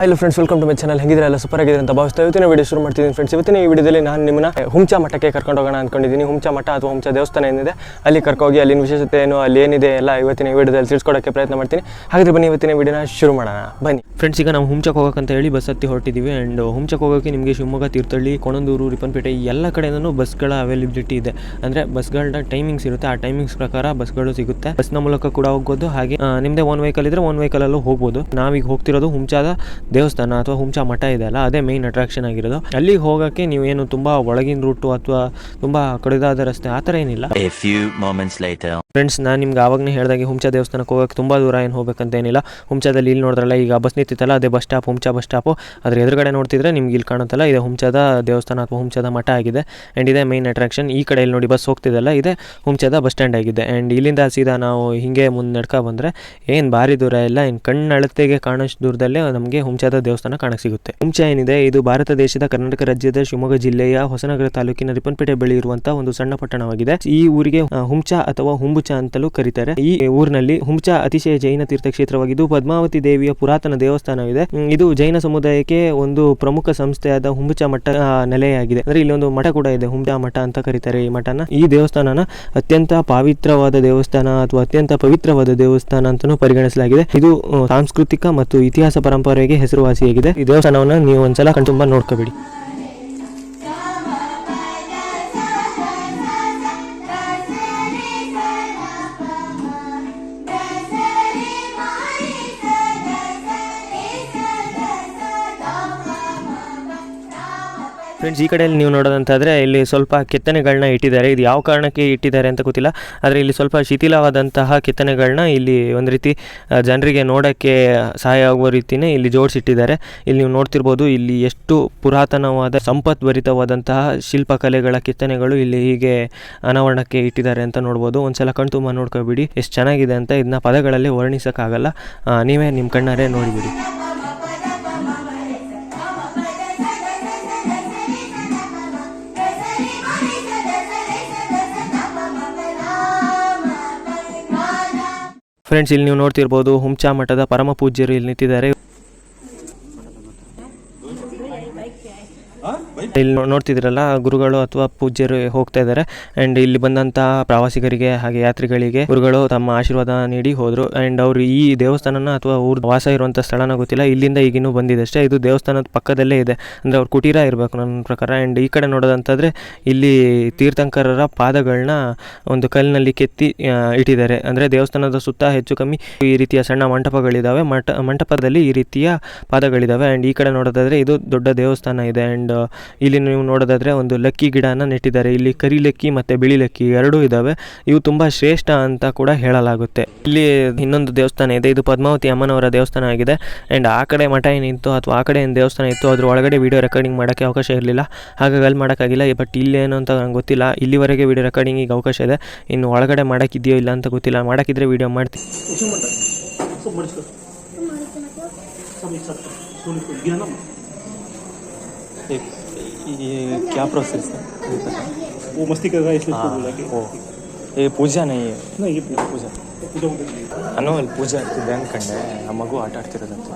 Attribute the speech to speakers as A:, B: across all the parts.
A: Hello friends, welcome to my channel. ಹೆಂಗಿದ್ರೆ ಎಲ್ಲ super ಆಗಿದೆ ಅಂತ ಭಾವಿಸ್ತಾ ಇವತ್ತಿನ ವಿಡಿಯೋ ಶುರು ಮಾಡ್ತಿದ್ದೀನಿ ಫ್ರೆಂಡ್ಸ್. ಇವತ್ತಿನ ಈ ವಿಡಿಯೋದಲ್ಲಿ ನಾನು ನಿಮ್ಮನ್ನ ಹುಂಚಾ ಮಠಕ್ಕೆ ಕರ್ಕೊಂಡು ಹೋಗೋಣ ಅಂದ್ಕೊಂಡಿದ್ದೀನಿ. ಹುಂಚಾ ಮಠ ಅಥವಾ ಹುಂಚಾ ದೇವಸ್ಥಾನ ಏನಿದೆ ಅಲ್ಲಿ ಕರ್ಕೋಗಿ ಅಲ್ಲಿನ ವಿಶೇಷತೆ ಏನು, ಅಲ್ಲಿ ಏನಿದೆ ಎಲ್ಲ ಇವತ್ತಿನ ವಿಡಿಯೋದಲ್ಲಿ ತಿಳಿಸ್ಕೊಡೋಕ್ಕೆ ಪ್ರಯತ್ನ ಮಾಡ್ತೀನಿ. ಹಾಗಾದ್ರೆ ಬನ್ನಿ ಇವತ್ತಿನ ವಿಡಿಯೋನ ಶುರು ಮಾಡೋಣ ಬನ್ನಿ ಫ್ರೆಂಡ್ಸ್. ಈಗ ನಾವು ಹುಂಚಾಕ್ಕೆ ಹೋಗೋಕ್ಕಂತ ಹೇಳಿ ಬಸ್ ಹತ್ತಿ ಹೊರಟಿದ್ದೀವಿ. ಆ್ಯಂಡ್ ಹುಂಚಾಕ್ಕೆ ಹೋಗೋಕ್ಕೆ ನಿಮಗೆ ಶಿವಮೊಗ್ಗ, ತೀರ್ಥಹಳ್ಳಿ, ಕೋಣಂದೂರು, ರಿಪ್ಪನ್ಪೇಟೆ ಎಲ್ಲ ಕಡೆಯಿಂದನೂ ಬಸ್ಗಳ ಅವೈಲಬಿಲಿಟಿ ಇದೆ. ಅಂದರೆ ಬಸ್ಗಳ ಟೈಮಿಂಗ್ಸ್ ಇರುತ್ತೆ, ಆ ಟೈಮಿಂಗ್ಸ್ ಪ್ರಕಾರ ಬಸ್ಗಳು ಸಿಗುತ್ತೆ. ಬಸ್ನ ಮೂಲಕ ಕೂಡ ಹೋಗ್ಬೋದು, ಹಾಗೆ ನಿಮ್ಮದೇ ಓನ್ ವೆಹಿಕಲ್ ಇದ್ದರೆ ಓನ್ ವೆಹಿಕಲಲ್ಲೂ ಹೋಗ್ಬೋದು. ನಾವೀಗ ಹೋಗ್ತಿರೋದು ಹುಂಚಾದ ದೇವಸ್ಥಾನ ಅಥವಾ ಹುಂಚಾ ಮಠ ಇದೆ ಅಲ್ಲ, ಅದೇ ಮೇನ್ ಅಟ್ರಾಕ್ಷನ್ ಆಗಿರೋದು. ಅಲ್ಲಿಗೆ ಹೋಗೋಕ್ಕೆ ನೀವೇನು ತುಂಬಾ ಒಳಗಿನ ರೂಟು ಅಥವಾ ತುಂಬಾ ಕಡಿದಾದ ರಸ್ತೆ ಆ ಥರ ಏನಿಲ್ಲ. ಫ್ರೆಂಡ್ಸ್, ನಾನು ನಿಮ್ಗೆ ಆವಾಗನೇ ಹೇಳಿದಾಗೆ ಹುಂಚಾ ದೇವಸ್ಥಾನಕ್ಕೆ ಹೋಗೋಕ್ಕೆ ತುಂಬ ದೂರ ಏನು ಹೋಗ್ಬೇಕಂತ ಏನಿಲ್ಲ. ಹುಂಚಾದಲ್ಲಿ ಇಲ್ಲಿ ನೋಡಿದ್ರಲ್ಲ, ಈಗ ಬಸ್ ನಿಂತಿತ್ತಲ್ಲ, ಅದೇ bus stop, Huncha bus stop. ಅದ್ರ ಎದುರುಗಡೆ ನೋಡ್ತಿದ್ರೆ ನಿಮ್ಗೆ ಇಲ್ಲಿ ಕಾಣುತ್ತಲ್ಲ, ಇದೆ ಹುಂಚಾದ ದೇವಸ್ಥಾನ ಅಥವಾ ಹುಂಚಾದ ಮಠ ಆಗಿದೆ. ಆ್ಯಂಡ್ ಇದೇ ಮೇನ್ ಅಟ್ರಾಕ್ಷನ್. ಈ ಕಡೆ ಇಲ್ಲಿ ನೋಡಿ ಬಸ್ ಹೋಗ್ತಿದೆಲ್ಲ, ಇದೆ ಹುಂಚಾದ ಬಸ್ ಸ್ಟ್ಯಾಂಡ್ ಆಗಿದೆ. ಆ್ಯಂಡ್ ಇಲ್ಲಿಂದ ಸೀದಾ ನಾವು ಹಿಂಗೆ ಮುಂದೆ ನಡ್ಕೊ ಬಂದರೆ ಏನು ಭಾರಿ ದೂರ ಇಲ್ಲ, ಏನು ಕಣ್ಣಳತೆಗೆ ಕಾಣೋಷ್ಟು ದೂರದಲ್ಲೇ ನಮಗೆ ಹುಂಚಾದ ದೇವಸ್ಥಾನ ಕಾಣಕ್ಕೆ ಸಿಗುತ್ತೆ. ಹುಂಚಾ ಏನಿದೆ, ಇದು ಭಾರತ ದೇಶದ ಕರ್ನಾಟಕ ರಾಜ್ಯದ ಶಿವಮೊಗ್ಗ ಜಿಲ್ಲೆಯ ಹೊಸನಗರ ತಾಲೂಕಿನ ರಿಪ್ಪನ್ಪೇಟೆ ಬಳಿ ಇರುವಂತಹ ಒಂದು ಸಣ್ಣ ಪಟ್ಟಣವಾಗಿದೆ. ಈ ಊರಿಗೆ ಹುಂಚಾ ಅಥವಾ ಹುಂಬುಚಾ ಅಂತಲೂ ಕರೀತಾರೆ. ಈ ಊರಿನಲ್ಲಿ ಹುಂಚಾ ಅತಿಶಯ ಜೈನ ತೀರ್ಥಕ್ಷೇತ್ರವಾಗಿದ್ದು ಪದ್ಮಾವತಿ ದೇವಿಯ ಪುರಾತನ ದೇವಸ್ಥಾನವಿದೆ. ಇದು ಜೈನ ಸಮುದಾಯಕ್ಕೆ ಒಂದು ಪ್ರಮುಖ ಸಂಸ್ಥೆಯಾದ ಹುಂಬುಚಾ ಮಠ ನೆಲೆಯಾಗಿದೆ. ಅಂದ್ರೆ ಇಲ್ಲಿ ಒಂದು ಮಠ ಕೂಡ ಇದೆ, ಹುಂಚಾ ಮಠ ಅಂತ ಕರೀತಾರೆ ಈ ಮಠನ. ಈ ದೇವಸ್ಥಾನನ ಅತ್ಯಂತ ಪವಿತ್ರವಾದ ದೇವಸ್ಥಾನ ಅಥವಾ ಅತ್ಯಂತ ಪವಿತ್ರವಾದ ದೇವಸ್ಥಾನ ಅಂತಾನೂ ಪರಿಗಣಿಸಲಾಗಿದೆ. ಇದು ಸಾಂಸ್ಕೃತಿಕ ಮತ್ತು ಇತಿಹಾಸ ಪರಂಪರೆಗೆ ಹೆಸರುವಾಸಿಯಾಗಿದೆ. ಈ ದೇವಸ್ಥಾನವನ್ನು ನೀವು ಒಂದ್ಸಲ ಕಣ್ತುಂಬ ನೋಡ್ಕೋಬೇಡಿ. ಫ್ರೆಂಡ್ಸ್, ಈ ಕಡೆಯಲ್ಲಿ ನೀವು ನೋಡೋದಂತಾದರೆ ಇಲ್ಲಿ ಸ್ವಲ್ಪ ಕೆತ್ತನೆಗಳನ್ನ ಇಟ್ಟಿದ್ದಾರೆ. ಇದು ಯಾವ ಕಾರಣಕ್ಕೆ ಇಟ್ಟಿದ್ದಾರೆ ಅಂತ ಗೊತ್ತಿಲ್ಲ, ಆದರೆ ಇಲ್ಲಿ ಸ್ವಲ್ಪ ಶಿಥಿಲವಾದಂತಹ ಕೆತ್ತನೆಗಳನ್ನ ಇಲ್ಲಿ ಒಂದು ರೀತಿ ಜನರಿಗೆ ನೋಡೋಕ್ಕೆ ಸಹಾಯ ಆಗುವ ರೀತಿಯೇ ಇಲ್ಲಿ ಜೋಡಿಸಿಟ್ಟಿದ್ದಾರೆ. ಇಲ್ಲಿ ನೀವು ನೋಡ್ತಿರ್ಬೋದು, ಇಲ್ಲಿ ಎಷ್ಟು ಪುರಾತನವಾದ ಸಂಪತ್ಭರಿತವಾದಂತಹ ಶಿಲ್ಪಕಲೆಗಳ ಕೆತ್ತನೆಗಳು ಇಲ್ಲಿ ಹೀಗೆ ಅನಾವರಣಕ್ಕೆ ಇಟ್ಟಿದ್ದಾರೆ ಅಂತ ನೋಡ್ಬೋದು. ಒಂದ್ಸಲ ಕಣ್ತುಂಬ ನೋಡ್ಕೊಬಿಡಿ, ಎಷ್ಟು ಚೆನ್ನಾಗಿದೆ ಅಂತ. ಇದನ್ನ ಪದಗಳಲ್ಲಿ ವರ್ಣಿಸೋಕ್ಕಾಗಲ್ಲ, ನೀವೇ ನಿಮ್ಮ ಕಣ್ಣಾರೆ ನೋಡಿಬಿಡಿ. ಫ್ರೆಂಡ್ಸ್, ಇಲ್ಲಿ ನೀವು ನೋಡ್ತಿರ್ಬೋದು ಹುಂಚಾ ಮಠದ ಪರಮ ಪೂಜ್ಯರು ಇಲ್ಲಿ ನಿಂತಿದ್ದಾರೆ. ಇಲ್ಲಿ ನೋಡ್ತಿದ್ರಲ್ಲ, ಗುರುಗಳು ಅಥವಾ ಪೂಜ್ಯರು ಹೋಗ್ತಾ ಇದ್ದಾರೆ. ಆ್ಯಂಡ್ ಇಲ್ಲಿ ಬಂದಂತಹ ಪ್ರವಾಸಿಗರಿಗೆ ಹಾಗೆ ಯಾತ್ರಿಗಳಿಗೆ ಗುರುಗಳು ತಮ್ಮ ಆಶೀರ್ವಾದ ನೀಡಿ ಹೋದರು. ಆ್ಯಂಡ್ ಅವರು ಈ ದೇವಸ್ಥಾನನ ಅಥವಾ ಊರು ವಾಸ ಇರುವಂಥ ಸ್ಥಳನ ಗೊತ್ತಿಲ್ಲ, ಇಲ್ಲಿಂದ ಈಗಿನ್ನೂ ಬಂದಿದೆ ಅಷ್ಟೇ. ಇದು ದೇವಸ್ಥಾನದ ಪಕ್ಕದಲ್ಲೇ ಇದೆ, ಅಂದರೆ ಅವ್ರ ಕುಟೀರ ಇರಬೇಕು ನನ್ನ ಪ್ರಕಾರ. ಆ್ಯಂಡ್ ಈ ಕಡೆ ನೋಡೋದಂತಾದರೆ ಇಲ್ಲಿ ತೀರ್ಥಂಕರರ ಪಾದಗಳನ್ನ ಒಂದು ಕಲ್ಲಿನಲ್ಲಿ ಕೆತ್ತಿ ಇಟ್ಟಿದ್ದಾರೆ. ಅಂದರೆ ದೇವಸ್ಥಾನದ ಸುತ್ತ ಹೆಚ್ಚು ಕಮ್ಮಿ ಈ ರೀತಿಯ ಸಣ್ಣ ಮಂಟಪಗಳಿದ್ದಾವೆ. ಮಂಟಪದಲ್ಲಿ ಈ ರೀತಿಯ ಪಾದಗಳಿದ್ದಾವೆ. ಆ್ಯಂಡ್ ಈ ಕಡೆ ನೋಡೋದಾದರೆ ಇದು ದೊಡ್ಡ ದೇವಸ್ಥಾನ ಇದೆ. ಆ್ಯಂಡ್ ಇಲ್ಲಿ ನೀವು ನೋಡೋದಾದ್ರೆ ಒಂದು ಲಕ್ಕಿ ಗಿಡನ ನೆಟ್ಟಿದ್ದಾರೆ. ಇಲ್ಲಿ ಕರಿ ಲಕ್ಕಿ ಮತ್ತು ಬಿಳಿ ಲಕ್ಕಿ ಎರಡೂ ಇದ್ದಾವೆ. ಇವು ತುಂಬ ಶ್ರೇಷ್ಠ ಅಂತ ಕೂಡ ಹೇಳಲಾಗುತ್ತೆ. ಇಲ್ಲಿ ಇನ್ನೊಂದು ದೇವಸ್ಥಾನ ಇದೆ, ಇದು ಪದ್ಮಾವತಿ ಅಮ್ಮನವರ ದೇವಸ್ಥಾನ ಆಗಿದೆ. ಆ್ಯಂಡ್ ಆ ಕಡೆ ಮಠ ಏನಿತ್ತು ಅಥವಾ ಆ ಕಡೆ ಏನು ದೇವಸ್ಥಾನ ಇತ್ತು, ಅದ್ರ ಒಳಗಡೆ ವಿಡಿಯೋ ರೆಕಾರ್ಡಿಂಗ್ ಮಾಡೋಕ್ಕೆ ಅವಕಾಶ ಇರಲಿಲ್ಲ, ಹಾಗಾಗಿ ಅಲ್ಲಿ ಮಾಡೋಕ್ಕಾಗಿಲ್ಲ. ಬಟ್ ಇಲ್ಲೇನು ಅಂತ ನಂಗೆ ಗೊತ್ತಿಲ್ಲ, ಇಲ್ಲಿವರೆಗೆ ವಿಡಿಯೋ ರೆಕಾರ್ಡಿಂಗಿಗೆ ಅವಕಾಶ ಇದೆ. ಇನ್ನು ಒಳಗಡೆ ಮಾಡೋಕ್ಕಿದೆಯೋ ಇಲ್ಲ ಅಂತ ಗೊತ್ತಿಲ್ಲ, ಮಾಡೋಕ್ಕಿದ್ರೆ ವಿಡಿಯೋ ಮಾಡ್ತೀನಿ. ये क्या प्रोसेस है?
B: वो मस्ती कर रहा है इसलिए उसको बोला कि
A: ये पूजा नहीं है.
B: नहीं, ये पूजा
A: ಪೂಜೆ ಆಗ್ತಿದೆ ಅಂದ್ಕೊಂಡೆ, ಆ ಮಗು ಆಟ ಆಡ್ತಿರೋದಂತ.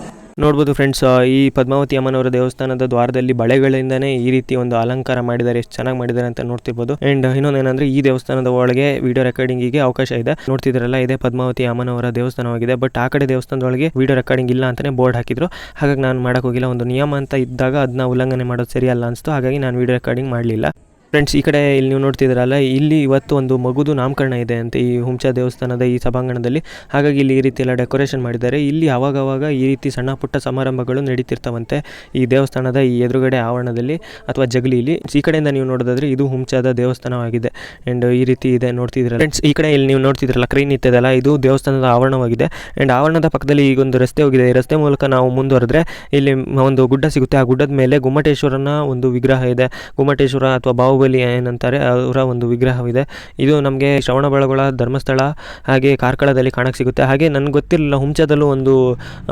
A: ನೋಡ್ಬೋದು ಫ್ರೆಂಡ್ಸ್, ಈ ಪದ್ಮಾವತಿ ಅಮ್ಮನವರ ದೇವಸ್ಥಾನದ ದ್ವಾರದಲ್ಲಿ ಬಳೆಗಳಿಂದನೇ ಈ ರೀತಿ ಒಂದು ಅಲಂಕಾರ ಮಾಡಿದ್ದಾರೆ. ಎಷ್ಟು ಚೆನ್ನಾಗಿ ಮಾಡಿದ್ದಾರೆ ಅಂತ ನೋಡ್ತಿರ್ಬೋದು. ಆ್ಯಂಡ್ ಇನ್ನೊಂದೇನಂದ್ರೆ ಈ ದೇವಸ್ಥಾನದ ಒಳಗೆ ವಿಡಿಯೋ ರೆಕಾರ್ಡಿಂಗಿಗೆ ಅವಕಾಶ ಇದೆ. ನೋಡ್ತಿದ್ರಲ್ಲ, ಇದೇ ಪದ್ಮಾವತಿ ಅಮ್ಮನವರ ದೇವಸ್ಥಾನವಾಗಿದೆ. ಬಟ್ ಆ ಕಡೆ ದೇವಸ್ಥಾನದೊಳಗೆ ವಿಡಿಯೋ ರೆಕಾರ್ಡಿಂಗ್ ಇಲ್ಲ ಅಂತಾನೆ ಬೋರ್ಡ್ ಹಾಕಿದ್ರು, ಹಾಗಾಗಿ ನಾನು ಮಾಡೋಕೆ ಹೋಗಿಲ್ಲ. ಒಂದು ನಿಯಮ ಅಂತ ಇದ್ದಾಗ ಅದನ್ನ ಉಲ್ಲಂಘನೆ ಮಾಡೋದು ಸರಿಯಲ್ಲ ಅನಿಸ್ತು, ಹಾಗಾಗಿ ನಾನು ವಿಡಿಯೋ ರೆಕಾರ್ಡಿಂಗ್ ಮಾಡಲಿಲ್ಲ. ಫ್ರೆಂಡ್ಸ್, ಈ ಕಡೆ ಇಲ್ಲಿ ನೀವು ನೋಡ್ತಿದ್ದೀರಲ್ಲ, ಇಲ್ಲಿ ಇವತ್ತು ಒಂದು ಮಗುದು ನಾಮಕರಣ ಇದೆ ಅಂತ ಈ ಹುಂಚಾ ದೇವಸ್ಥಾನದ ಈ ಸಭಾಂಗಣದಲ್ಲಿ. ಹಾಗಾಗಿ ಇಲ್ಲಿ ಈ ರೀತಿ ಎಲ್ಲ ಡೆಕೋರೇಷನ್ ಮಾಡಿದ್ದಾರೆ. ಇಲ್ಲಿ ಅವಾಗವಾಗ ಈ ರೀತಿ ಸಣ್ಣ ಪುಟ್ಟ ಸಮಾರಂಭಗಳು ನಡೀತಿರ್ತಾವಂತೆ ಈ ದೇವಸ್ಥಾನದ ಈ ಎದುರುಗಡೆ ಆವರಣದಲ್ಲಿ ಅಥವಾ ಜಗಲಿಯಲ್ಲಿ. ಈ ಕಡೆಯಿಂದ ನೀವು ನೋಡೋದಾದ್ರೆ ಇದು ಹುಂಚಾದ ದೇವಸ್ಥಾನವಾಗಿದೆ. ಆ್ಯಂಡ್ ಈ ರೀತಿ ಇದೆ ನೋಡ್ತಿದ್ದೀರಲ್ಲ ಫ್ರೆಂಡ್ಸ್. ಈ ಕಡೆ ಇಲ್ಲಿ ನೀವು ನೋಡ್ತಿದ್ರಲ್ಲ ಕ್ರೈನ್ ಇತ್ತದಲ್ಲ, ಇದು ದೇವಸ್ಥಾನದ ಆವರಣವಾಗಿದೆ. ಆ್ಯಂಡ್ ಆವರಣದ ಪಕ್ಕದಲ್ಲಿ ಈಗ ಒಂದು ರಸ್ತೆ ಹೋಗಿದೆ. ಈ ರಸ್ತೆ ಮೂಲಕ ನಾವು ಮುಂದುವರೆದ್ರೆ ಇಲ್ಲಿ ಒಂದು ಗುಡ್ಡ ಸಿಗುತ್ತೆ. ಆ ಗುಡ್ಡದ ಮೇಲೆ ಗೊಮ್ಮಟೇಶ್ವರನ ಒಂದು ವಿಗ್ರಹ ಇದೆ. ಗೊಮ್ಮಟೇಶ್ವರ ಅಥವಾ ಬಾಹುಬಲಿ
C: ಬಾಹುಬಲಿ ಏನಂತಾರೆ ಅವರ ಒಂದು ವಿಗ್ರಹವಿದೆ. ಇದು ನಮಗೆ ಶ್ರವಣಬೆಳಗೊಳ, ಧರ್ಮಸ್ಥಳ ಹಾಗೆ ಕಾರ್ಕಳದಲ್ಲಿ ಕಾಣಕ್ಕೆ ಸಿಗುತ್ತೆ. ಹಾಗೆ ನನಗೆ ಗೊತ್ತಿರಲಿಲ್ಲ ಹುಂಚದಲ್ಲೂ ಒಂದು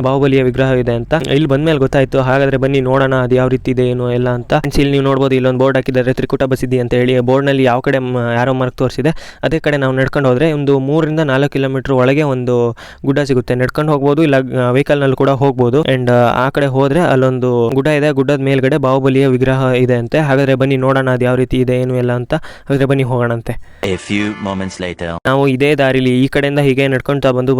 C: ಬಾಹುಬಲಿಯ ವಿಗ್ರಹ ಇದೆ ಅಂತ. ಇಲ್ಲಿ ಬಂದಮೇಲೆ ಗೊತ್ತಾಯಿತು. ಹಾಗಾದರೆ ಬನ್ನಿ ನೋಡೋಣ ಅದು ಯಾವ ರೀತಿ ಇದೆ ಏನು ಎಲ್ಲ ಅಂತ. ಇಲ್ಲಿ ನೀವು ನೋಡ್ಬೋದು, ಇಲ್ಲೊಂದು ಬೋರ್ಡ್ ಹಾಕಿದ್ದಾರೆ ತ್ರಿಕೂಟ ಬಸಿದ್ದಿ ಅಂತ ಹೇಳಿ. ಬೋರ್ಡ್ನಲ್ಲಿ ಯಾವ ಕಡೆ ಯಾರೋ ಮಾರ್ಕ್ ತೋರಿಸಿದೆ ಅದೇ ಕಡೆ ನಾವು ನಡ್ಕೊಂಡು ಹೋದರೆ ಒಂದು 3 ರಿಂದ 4 ಕಿಲೋಮೀಟರ್ ಒಳಗೆ ಒಂದು ಗುಡ್ಡ ಸಿಗುತ್ತೆ. ನಡ್ಕೊಂಡು ಹೋಗ್ಬೋದು, ಇಲ್ಲ ವೆಹಿಕಲ್ನಲ್ಲಿ ಕೂಡ ಹೋಗ್ಬೋದು. ಆ್ಯಂಡ್ ಆ ಕಡೆ ಹೋದರೆ ಅಲ್ಲೊಂದು ಗುಡ್ಡ ಇದೆ. ಗುಡ್ಡದ ಮೇಲ್ಗಡೆ ಬಾಹುಬಲಿಯ ವಿಗ್ರಹ ಇದೆ ಅಂತೆ. ಹಾಗಾದರೆ ಬನ್ನಿ ನೋಡೋಣ ಅದು ಯಾವ ರೀತಿ ಇದೆ ಏನು ಎಲ್ಲ ಅಂತ. ಹಾಗಾದರೆ ಬನ್ನಿ ಹೋಗೋಣಂತೆ. ನಾವು ಇದೇ ದಾರಿಲಿ ಈ ಕಡೆಯಿಂದ ಹೀಗೆ ನಡ್ಕೊಳ್ತಾ ಬಂದು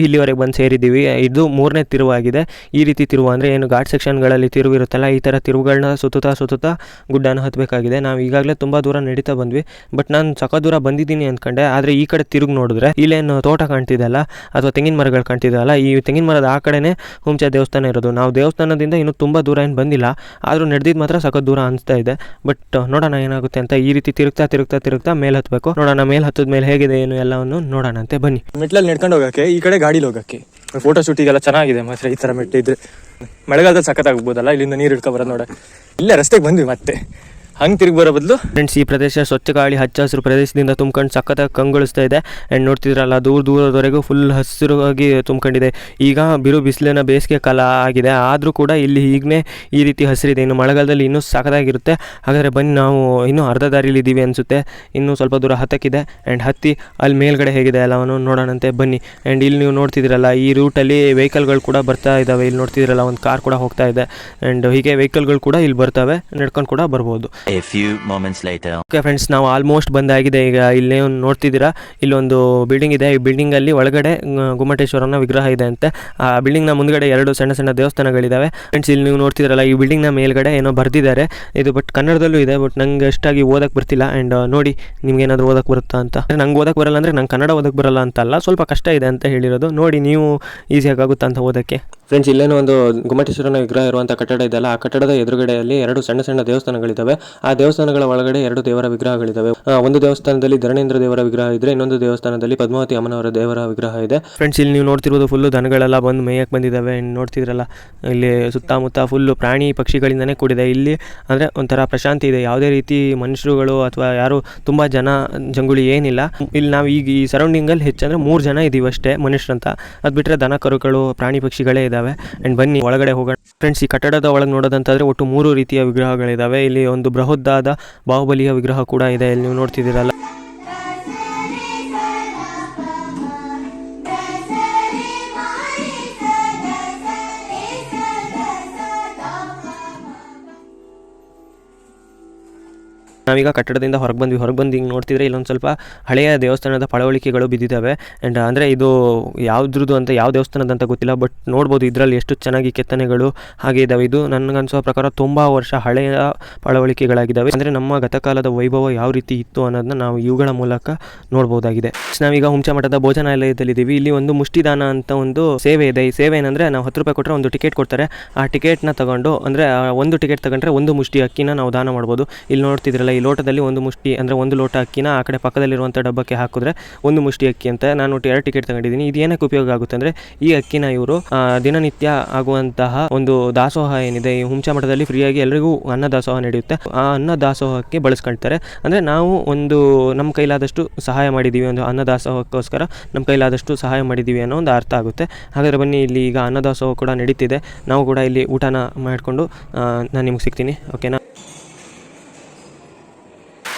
C: ಇಲ್ಲಿವರೆಗೆ ಬಂದು ಸೇರಿದ್ದೀವಿ. ಇದು 3ನೇ ತಿರುವಾಗಿದೆ. ಈ ರೀತಿ ತಿರುವು ಅಂದರೆ ಏನು ಘಾಟ್ ಸೆಕ್ಷನ್ಗಳಲ್ಲಿ ತಿರುವು ಇರುತ್ತಲ್ಲ, ಈ ಥರ ತಿರುವುಗಳನ್ನ ಸುತ್ತುತ್ತಾ ಗುಡ್ಡನ ಹತ್ತಬೇಕಾಗಿದೆ. ನಾವು ಈಗಾಗಲೇ ತುಂಬ ದೂರ ನಡೀತಾ ಬಂದ್ವಿ. ಬಟ್ ನಾನು ಸಖತ್ ದೂರ ಬಂದಿದ್ದೀನಿ ಅಂದ್ಕೊಂಡೆ. ಆದರೆ ಈ ಕಡೆ ತಿರುಗಿ ನೋಡಿದ್ರೆ ಇಲ್ಲೇನು ತೋಟ ಕಾಣ್ತಿದೆಯಲ್ಲ ಅಥವಾ ತೆಂಗಿನ ಮರಗಳು ಕಾಣ್ತಿದೆಯಲ್ಲ, ಈ ತೆಂಗಿನ ಮರದ ಆ ಕಡೆನೇ ಹುಂಚ ದೇವಸ್ಥಾನ ಇರೋದು. ನಾವು ದೇವಸ್ಥಾನದಿಂದ ಇನ್ನೂ ತುಂಬ ದೂರ ಏನು ಬಂದಿಲ್ಲ, ಆದರೂ ನಡೆದಿದ್ದು ಮಾತ್ರ ಸಖತ್ ದೂರ ಅನಿಸ್ತಾ ಇದೆ. ಬಟ್ ನೋಡೋಣ ಏನಾಗುತ್ತೆ ಅಂತ. ಈ ರೀತಿ ತಿರುಗ್ತಾ ಮೇಲೆ ಹತ್ತಬೇಕು. ನೋಡೋಣ ಮೇಲೆ ಹತ್ತದ ಮೇಲೆ ಹೇಗಿದೆ ಏನು ಎಲ್ಲವನ್ನು ನೋಡೋಣ ಅಂತೆ. ಬನ್ನಿ.
A: ಮೆಟ್ಲಲ್ಲಿ ನಡ್ಕೊಂಡು ಹೋಗೋಕ್ಕೆ, ಈ ಕಡೆ ಗಾಡೀಲಿ ಹೋಗೋಕ್ಕೆ ಫೋಟೋ ಶೂಟಿಗೆಲ್ಲ ಚೆನ್ನಾಗಿದೆ. ಮಾತ್ರ ಈ ಥರ ಮೆಟ್ಟು ಇದ್ರೆ ಮಳೆಗಾಲದಲ್ಲಿ ಸಖತ್ತಾಗ್ಬೋದಲ್ಲ. ಇಲ್ಲಿಂದ ನೀರು ಹಿಡ್ಕೊ ಬರೋದು ನೋಡ. ಇಲ್ಲೇ ರಸ್ತೆಗೆ ಬಂದ್ವಿ ಮತ್ತೆ ಹಂಗೆ ತಿರುಗಿ ಬರೋ ಬದಲು.
C: ಫ್ರೆಂಡ್ಸ್, ಈ ಪ್ರದೇಶ ಸ್ವಚ್ಛ ಗಾಳಿ ಹಚ್ಚ ಹಸಿರು ಪ್ರದೇಶದಿಂದ ತುಂಬ್ಕೊಂಡು ಸಖತ್ತಾಗಿ ಕಂಗೊಳಿಸ್ತಾ ಇದೆ. ಆ್ಯಂಡ್ ನೋಡ್ತಿದ್ರಲ್ಲ ದೂರದವರೆಗೂ ಫುಲ್ ಹಸಿರಾಗಿ ತುಂಬ್ಕೊಂಡಿದೆ. ಈಗ ಬಿಸಿಲಿನ ಬೇಸಿಗೆ ಕಾಲ ಆಗಿದೆ, ಆದರೂ ಕೂಡ ಇಲ್ಲಿ ಈಗಲೇ ಈ ರೀತಿ ಹಸಿರಿದೆ. ಇನ್ನು ಮಳೆಗಾಲದಲ್ಲಿ ಇನ್ನೂ ಸಖತ್ತಾಗಿರುತ್ತೆ. ಹಾಗಾದರೆ ಬನ್ನಿ, ನಾವು ಇನ್ನೂ ಅರ್ಧ ದಾರಿಲಿ ಇದ್ದೀವಿ ಅನಿಸುತ್ತೆ. ಇನ್ನೂ ಸ್ವಲ್ಪ ದೂರ ಹತ್ತಕ್ಕಿದೆ. ಆ್ಯಂಡ್ ಹತ್ತಿ ಅಲ್ಲಿ ಮೇಲ್ಗಡೆ ಹೇಗಿದೆ ಎಲ್ಲವನ್ನು ನೋಡೋಣಂತೆ. ಬನ್ನಿ. ಆ್ಯಂಡ್ ಇಲ್ಲಿ ನೀವು ನೋಡ್ತಿದ್ರಲ್ಲ ಈ ರೂಟಲ್ಲಿ ವೆಹಿಕಲ್ಗಳು ಕೂಡ ಬರ್ತಾ ಇದ್ದಾವೆ. ಇಲ್ಲಿ ನೋಡ್ತಿದ್ರಲ್ಲ ಒಂದು ಕಾರ್ ಕೂಡ ಹೋಗ್ತಾ ಇದೆ. ಆ್ಯಂಡ್ ಹೀಗೆ ವೆಹಿಕಲ್ಗಳು ಕೂಡ ಇಲ್ಲಿ ಬರ್ತವೆ, ನಡ್ಕೊಂಡು ಕೂಡ ಬರ್ಬೋದು. ಓಕೆ ಫ್ರೆಂಡ್ಸ್, ನಾವು ಆಲ್ಮೋಸ್ಟ್ ಬಂದಾಗಿದೆ. ಈಗ ಇಲ್ಲೇ ನೋಡ್ತಿದ್ದೀರಾ, ಇಲ್ಲೊಂದು ಬಿಲ್ಡಿಂಗ್ ಇದೆ. ಈ ಬಿಲ್ಡಿಂಗಲ್ಲಿ ಒಳಗಡೆ ಗೊಮ್ಮಟೇಶ್ವರನ ವಿಗ್ರಹ ಇದೆ ಅಂತೆ. ಆ ಬಿಲ್ಡಿಂಗ್ನ ಮುಂದ್ಗಡೆ 2 ಸಣ್ಣ ದೇವಸ್ಥಾನಗಳಿದ್ದಾವೆ. ಫ್ರೆಂಡ್ಸ್, ಇಲ್ಲಿ ನೀವು ನೋಡ್ತಿದ್ರಲ್ಲ ಈ ಬಿಲ್ಡಿಂಗ್ನ ಮೇಲ್ಗಡೆ ಏನೋ ಬರ್ದಿದ್ದಾರೆ. ಇದು ಬಟ್ ಕನ್ನಡದಲ್ಲೂ ಇದೆ. ಬಟ್ ನಂಗೆ ಅಷ್ಟಾಗಿ ಓದಕ್ಕೆ ಬರ್ತಿಲ್ಲ. ಆ್ಯಂಡ್ ನೋಡಿ, ನಿಮ್ಗೆ ಏನಾದರೂ ಓದಕ್ಕೆ ಬರುತ್ತಾ ಅಂತ. ನಂಗೆ ಓದಕ್ಕೆ ಬರಲ್ಲ ಅಂದರೆ ನಂಗೆ ಕನ್ನಡ ಓದಕ್ಕೆ ಬರಲ್ಲ ಅಂತಲ್ಲ, ಸ್ವಲ್ಪ ಕಷ್ಟ ಇದೆ ಅಂತ ಹೇಳಿರೋದು. ನೋಡಿ ನೀವು ಈಸಿಯಾಗಿ ಆಗುತ್ತಾ ಅಂತ ಓದೋಕ್ಕೆ. ಫ್ರೆಂಡ್ಸ್, ಇಲ್ಲೇನೋ ಒಂದು ಗೊಮ್ಮಟೇಶ್ವರನ ವಿಗ್ರಹ ಇರುವಂಥ ಕಟ್ಟಡ ಇದೆಯಲ್ಲ, ಆ ಕಟ್ಟಡದ ಎದುರುಗಡೆಯಲ್ಲಿ 2 ಸಣ್ಣ ದೇವಸ್ಥಾನಗಳಿದ್ದಾವೆ. ಆ ದೇವಸ್ಥಾನಗಳ ಒಳಗಡೆ 2 ದೇವರ ವಿಗ್ರಹಗಳಿದ್ದಾವೆ. ಒಂದು ದೇವಸ್ಥಾನದಲ್ಲಿ ಧರಣೇಂದ್ರ ದೇವರ ವಿಗ್ರಹ ಇದ್ರೆ, ಇನ್ನೊಂದು ದೇವಸ್ಥಾನದಲ್ಲಿ ಪದ್ಮಾವತಿ ಅಮ್ಮನವರ ದೇವರ ವಿಗ್ರಹ ಇದೆ. ಫ್ರೆಂಡ್ಸ್, ಇಲ್ಲಿ ನೀವು ನೋಡ್ತಿರೋದು ಫುಲ್ಲು ದನಗಳೆಲ್ಲ ಬಂದು ಮೇಯಕ್ಕೆ ಬಂದಿದ್ದಾವೆ. ನೋಡ್ತಿದ್ರಲ್ಲ ಇಲ್ಲಿ ಸುತ್ತಮುತ್ತ ಫುಲ್ಲು ಪ್ರಾಣಿ ಪಕ್ಷಿಗಳಿಂದನೇ ಕೂಡಿದೆ. ಇಲ್ಲಿ ಅಂದರೆ ಒಂಥರ ಪ್ರಶಾಂತಿ ಇದೆ. ಯಾವುದೇ ರೀತಿ ಮನುಷ್ಯರುಗಳು ಅಥವಾ ಯಾರು ತುಂಬ ಜನ ಜಂಗುಳಿ ಏನಿಲ್ಲ. ಇಲ್ಲಿ ನಾವು ಈಗ ಈ ಸರೌಂಡಿಂಗಲ್ಲಿ ಹೆಚ್ಚಂದರೆ 3 ಜನ ಇದ್ದೀವಿ ಅಷ್ಟೇ ಮನುಷ್ಯರಂತ. ಅದು ಬಿಟ್ಟರೆ ದನ ಕರುಗಳು ಪ್ರಾಣಿ ಪಕ್ಷಿಗಳೇ ಇದ್ದಾವೆ. ಆ್ಯಂಡ್ ಬನ್ನಿ ಒಳಗಡೆ ಹೋಗೋಣ. ಫ್ರೆಂಡ್ಸ್, ಈ ಕಟ್ಟಡದ ಒಳಗೆ ನೋಡೋದಂತಾದರೆ ಒಟ್ಟು 3 ರೀತಿಯ ವಿಗ್ರಹಗಳಿದ್ದಾವೆ. ಇಲ್ಲಿ ಒಂದು ಬೃಹದ್ದಾದ ಬಾಹುಬಲಿಯ ವಿಗ್ರಹ ಕೂಡ ಇದೆ. ಇಲ್ಲಿ ನೀವು ನೋಡ್ತಿದ್ದೀರಲ್ಲ. ನಾವೀಗ ಕಟ್ಟಡದಿಂದ ಹೊರಗೆ ಬಂದು ಹಿಂಗೆ ನೋಡ್ತಿದ್ರೆ ಇಲ್ಲೊಂದು ಸ್ವಲ್ಪ ಹಳೆಯ ದೇವಸ್ಥಾನದ ಪಳವಳಿಕೆಗಳು ಬಿದ್ದಿದ್ದಾವೆ. ಆ್ಯಂಡ್ ಅಂದರೆ ಇದು ಯಾವುದ್ರದ್ದು ಅಂತ ಯಾವ ದೇವಸ್ಥಾನದ ಅಂತ ಗೊತ್ತಿಲ್ಲ. ಬಟ್ ನೋಡ್ಬೋದು ಇದರಲ್ಲಿ ಎಷ್ಟು ಚೆನ್ನಾಗಿ ಕೆತ್ತನೆಗಳು ಹಾಗೆ ಇದ್ದಾವೆ. ಇದು ನನಗನ್ಸೋ ಪ್ರಕಾರ ತುಂಬ ವರ್ಷ ಹಳೆಯ ಪಳವಳಿಕೆಗಳಾಗಿದ್ದಾವೆ. ಅಂದರೆ ನಮ್ಮ ಗತಕಾಲದ ವೈಭವ ಯಾವ ರೀತಿ ಇತ್ತು ಅನ್ನೋದನ್ನ ನಾವು ಇವುಗಳ ಮೂಲಕ ನೋಡ್ಬೋದಾಗಿದೆ. ನಾವೀಗ ಹುಂಚ ಮಠದ ಭೋಜನಾಲಯದಲ್ಲಿದ್ದೀವಿ. ಇಲ್ಲಿ ಒಂದು ಮುಷ್ಟಿದಾನ ಅಂತ ಒಂದು ಸೇವೆ ಇದೆ. ಈ ಸೇವೆ ಏನಂದರೆ ನಾವು 10 ರೂಪಾಯಿ ಕೊಟ್ಟರೆ ಒಂದು ಟಿಕೆಟ್ ಕೊಡ್ತಾರೆ. ಆ ಟಿಕೆಟ್ನ ತಗೊಂಡು ಅಂದರೆ ಒಂದು ಟಿಕೆಟ್ ತಗೊಂಡ್ರೆ 1 ಮುಷ್ಟಿ ಅಕ್ಕಿನ ನಾವು ದಾನ ಮಾಡ್ಬೋದು. ಇಲ್ಲಿ ನೋಡ್ತಿದ್ರಲ್ಲ ಈ ಲೋಟದಲ್ಲಿ 1 ಮುಷ್ಟಿ ಅಂದರೆ 1 ಲೋಟ ಅಕ್ಕಿನ ಆ ಕಡೆ ಪಕ್ಕದಲ್ಲಿರುವಂಥ ಡಬ್ಬಕ್ಕೆ ಹಾಕಿದ್ರೆ 1 ಮುಷ್ಟಿ ಅಕ್ಕಿ ಅಂತ. ನಾನು ಒಟ್ಟು 2 ಟಿಕೆಟ್ ತಗೊಂಡಿದ್ದೀನಿ. ಇದು ಏನಕ್ಕೆ ಉಪಯೋಗ ಆಗುತ್ತೆ ಅಂದರೆ ಈ ಅಕ್ಕಿನ ಇವರು ದಿನನಿತ್ಯ ಆಗುವಂತಹ ಒಂದು ದಾಸೋಹ ಏನಿದೆ ಈ ಹುಂಚ ಮಠದಲ್ಲಿ ಫ್ರೀಯಾಗಿ ಎಲ್ಲರಿಗೂ ಅನ್ನ ದಾಸೋಹ ನಡೆಯುತ್ತೆ. ಆ ಅನ್ನ ದಾಸೋಹಕ್ಕೆ ಬಳಸ್ಕೊಳ್ತಾರೆ. ಅಂದರೆ ನಾವು ಒಂದು ನಮ್ಮ ಕೈಲಾದಷ್ಟು ಸಹಾಯ ಮಾಡಿದ್ದೀವಿ, ಒಂದು ಅನ್ನ ದಾಸೋಹಕ್ಕೋಸ್ಕರ ನಮ್ಮ ಕೈಲಾದಷ್ಟು ಸಹಾಯ ಮಾಡಿದ್ದೀವಿ ಅನ್ನೋ ಒಂದು ಅರ್ಥ ಆಗುತ್ತೆ. ಹಾಗಾದರೆ ಬನ್ನಿ, ಇಲ್ಲಿ ಈಗ ಅನ್ನ ದಾಸೋಹ ಕೂಡ ನಡೀತಿದೆ. ನಾವು ಕೂಡ ಇಲ್ಲಿ ಊಟನ ಮಾಡಿಕೊಂಡು ನಾನು ನಿಮ್ಗೆ ಸಿಗ್ತೀನಿ. ಓಕೆನಾ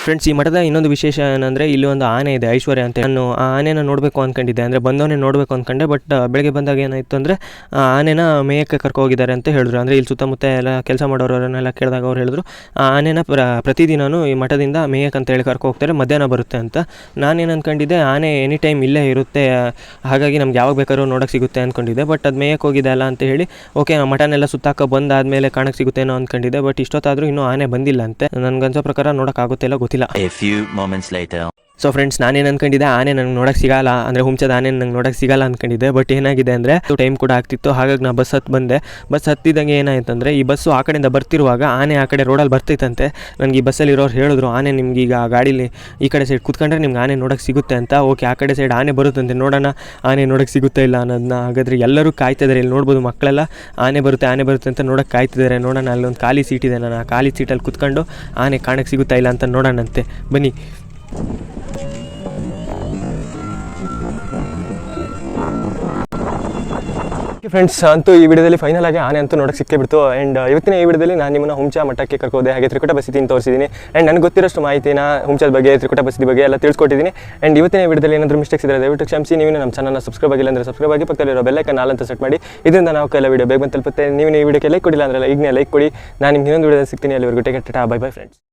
C: ಫ್ರೆಂಡ್ಸ್, ಈ ಮಠದ ಇನ್ನೊಂದು ವಿಶೇಷ ಏನಂದರೆ ಇಲ್ಲಿ ಒಂದು ಆನೆ ಇದೆ, ಐಶ್ವರ್ಯ ಅಂತ. ನಾನು ಆ ಆನೆನ ನೋಡಬೇಕು ಅಂದ್ಕೊಂಡಿದ್ದೆ, ಅಂದರೆ ಬಂದವನೇ ನೋಡಬೇಕು ಅಂದ್ಕೊಂಡೆ. ಬಟ್ ಬೆಳಗ್ಗೆ ಬಂದಾಗ ಏನಾಯಿತು ಅಂದರೆ ಆ ಆನೆನ ಮೇಯಕ್ಕೆ ಕರ್ಕೋಗಿದ್ದಾರೆ ಅಂತ ಹೇಳಿದ್ರು. ಅಂದರೆ ಇಲ್ಲಿ ಸುತ್ತಮುತ್ತ ಎಲ್ಲ ಕೆಲಸ ಮಾಡೋರನ್ನೆಲ್ಲ ಕೇಳಿದಾಗ ಅವ್ರು ಹೇಳಿದ್ರು ಆ ಆನೆನ ಪ್ರತಿದಿನವೂ ಈ ಮಠದಿಂದ ಮೇಯಕ್ಕೆ ಅಂತ ಹೇಳಿ ಕರ್ಕೊ ಹೋಗ್ತಾರೆ, ಮಧ್ಯಾಹ್ನ ಬರುತ್ತೆ ಅಂತ. ನಾನೇನು ಅಂದ್ಕೊಂಡಿದ್ದೆ ಆನೆ ಎನಿ ಟೈಮ್ ಇಲ್ಲೇ ಇರುತ್ತೆ, ಹಾಗಾಗಿ ನಮ್ಗೆ ಯಾವಾಗ ಬೇಕಾದ್ರೂ ನೋಡೋಕ್ಕೆ ಸಿಗುತ್ತೆ ಅಂದ್ಕೊಂಡಿದ್ದೆ. ಬಟ್ ಅದು ಮೇಯಕ್ಕೆ ಹೋಗಿದೆ ಅಲ್ಲ ಅಂತ ಹೇಳಿ ಓಕೆ ಮಠನೆಲ್ಲ ಸುತ್ತಾಕ ಬಂದಾದಮೇಲೆ ಕಾಣಕ್ಕೆ ಸಿಗುತ್ತೇನೋ ಅಂದ್ಕೊಂಡಿದ್ದೆ. ಬಟ್ ಇಷ್ಟೊತ್ತಾದರೂ ಇನ್ನೂ ಆನೆ ಬಂದಿಲ್ಲ ಅಂತೆ. ನನಗನ್ಸೋ ಪ್ರಕಾರ ನೋಡೋಕ್ಕಾಗುತ್ತಿಲ್ಲ, ಗೊತ್ತಿಲ್ಲ.
D: A few moments later.
C: So friends ನಾನೇನು ಅಂದ್ಕೊಂಡಿದ್ದೆ ಆನೆ ನಂಗೆ ನೋಡೋಕ್ಕೆ ಸಿಗಲ್ಲ ಅಂದರೆ ಹುಂಚದ ಆನೆ ನಂಗೆ ನೋಡೋಕ್ಕೆ ಸಿಗಲ್ಲ ಅಂದ್ಕೊಂಡಿದ್ದೆ. ಬಟ್ ಏನಾಗಿದೆ ಅಂದರೆ ಟೈಮ್ ಕೂಡ ಆಗ್ತಿತ್ತು, ಹಾಗಾಗಿ ನಾನು ಬಸ್ ಹತ್ತು ಬಂದೆ. ಬಸ್ ಹತ್ತಿದಂಗೆ ಏನಾಯ್ತಂದರೆ ಈ ಬಸ್ಸು ಆ ಕಡೆಯಿಂದ ಬರ್ತಿರುವಾಗ ಆನೆ ಆ ಕಡೆ ರೋಡಲ್ಲಿ ಬರ್ತೈತಂತೆ. ನನಗೆ ಈ ಬಸ್ಸಲ್ಲಿ ಇರೋರು ಹೇಳಿದ್ರು ಆನೆ ನಿಮ್ಗೆ ಈಗ ಗಾಡೀಲಿ ಈ ಕಡೆ ಸೈಡ್ ಕೂತ್ಕೊಂಡ್ರೆ ನಿಮ್ಗೆ ಆನೆ ನೋಡೋಕ್ಕೆ ಸಿಗುತ್ತೆ ಅಂತ. ಓಕೆ, ಆ ಕಡೆ ಸೈಡ್ ಆನೆ ಬರುತ್ತಂತೆ, ನೋಡೋಣ ಆನೆ ನೋಡೋಕ್ಕೆ ಸಿಗುತ್ತಾ ಇಲ್ಲ ಅನ್ನೋದನ್ನ. ಹಾಗಾದರೆ ಎಲ್ಲರೂ ಕಾಯ್ತಿದ್ದಾರೆ, ಇಲ್ಲಿ ನೋಡ್ಬೋದು ಮಕ್ಕಳೆಲ್ಲ ಆನೆ ಬರುತ್ತೆ ಅಂತ ನೋಡೋಕ್ಕೆ ಕಾಯ್ತಿದ್ದಾರೆ. ನೋಡೋಣ, ಅಲ್ಲೊಂದು ಖಾಲಿ ಸೀಟ್ ಇದೆ, ನಾನು ಆ ಖಾಲಿ ಸೀಟಲ್ಲಿ ಕೂತ್ಕೊಂಡು ಆನೆ ಕಾಣಕ್ಕೆ ಸಿಗುತ್ತಾ ಇಲ್ಲ ಅಂತ ನೋಡೋಣಂತೆ, ಬನ್ನಿ.
A: ಫ್ರೆಂಡ್ಸ್, ಅಂತೂ ಈ ವಿಡಿಯೋದಲ್ಲಿ ಫೈನಲ್ ಆಗಿ ಆನೆ ಅಂತೂ ನೋಡೋಕ್ಕೆ ಸಿಕ್ಕೇ ಬಿಡ್ತು. ಆ್ಯಂಡ್ ಇವತ್ತಿನ ಈ ವಿಡಿಯೋದಲ್ಲಿ ನಾನು ನಿಮ್ಮನ್ನ ಹುಂಚಾ ಮಠಕ್ಕೆ ಕರ್ಕೋದೆ, ಹಾಗೆ ತ್ರಿಕೂಟ ಬಸದಿನ ತೋರಿಸಿದ್ದೀನಿ. ಆ್ಯಂಡ್ ನನಗೆ ಗೊತ್ತಿರೋಷ್ಟು ಮಾಹಿತಿನ ಹುಂಚದ ಬಗ್ಗೆ, ತ್ರಿಕೂಟ ಬಸದಿ ಬಗ್ಗೆ ಎಲ್ಲ ತಿಳ್ಕೊಟ್ಟಿದ್ದೀನಿ. ಆ್ಯಂಡ್ ಇವತ್ತಿನ ವಿಡಿಯೋದಲ್ಲಿ ಏನಾದರೂ ಮಿಸ್ಟೇಕ್ಸ್ ಇದ್ದರೆ ದಯವಿಟ್ಟು ಕ್ಷಮಿಸಿ. ನೀವು ನಮ್ಮ ಚಾನಲ್ನ ಸಬ್ಸ್ಕ್ರೈಬ್ ಆಗಿಲ್ಲ ಅಂದರೆ ಸಬ್ಸ್ಕ್ರೈಬ್ ಆಗಿ ಪಕ್ಕದಲ್ಲಿರೋ ಬೆಲ್ಲೈಕನ್ ಆಲ್ ಅಂತ ಸೆಟ್ ಮಾಡಿ. ಇದರಿಂದ ನಾವು ಎಲ್ಲ ವಿಡಿಯೋ ಬೇಗ ಬಂದು ತಲುಪುತ್ತೆ. ನೀವು ಈ ವಿಡಿಯೋಕ್ಕೆ ಲೈಕ್ ಕೊಡಿಲ್ಲ ಅಂದರೆ ಈಗನೇ ಲೈಕ್ ಕೊಡಿ. ನಾನು ನಿಮ್ಗೆ ಇನ್ನೊಂದು ವಿಡಿಯೋದಲ್ಲಿ ಸಿಗ್ತೀನಿ. ಅಲ್ಲಿವರೆಗೂ take care, Tata, bye bye friends.